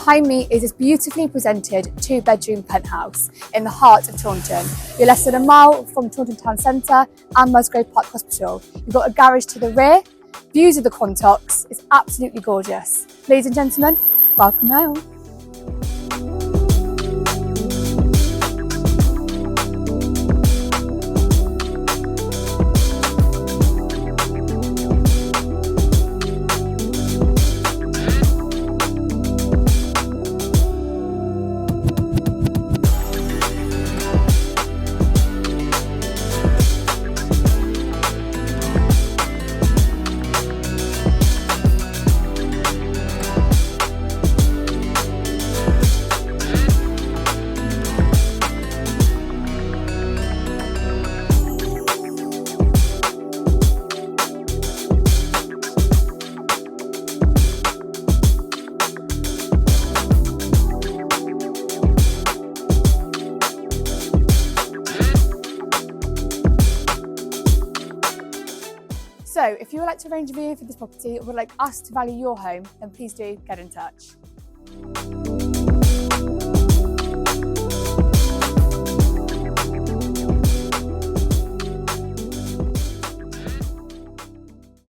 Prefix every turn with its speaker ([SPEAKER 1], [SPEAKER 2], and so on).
[SPEAKER 1] behind me is this beautifully presented 2-bedroom penthouse in the heart of Taunton. You're less than a mile from Taunton Town Centre and Musgrave Park Hospital. You've got a garage to the rear, views of the Quantocks. It's absolutely gorgeous. Ladies and gentlemen, welcome home. So if you would like to arrange a viewing for this property or would like us to value your home, then please do get in touch.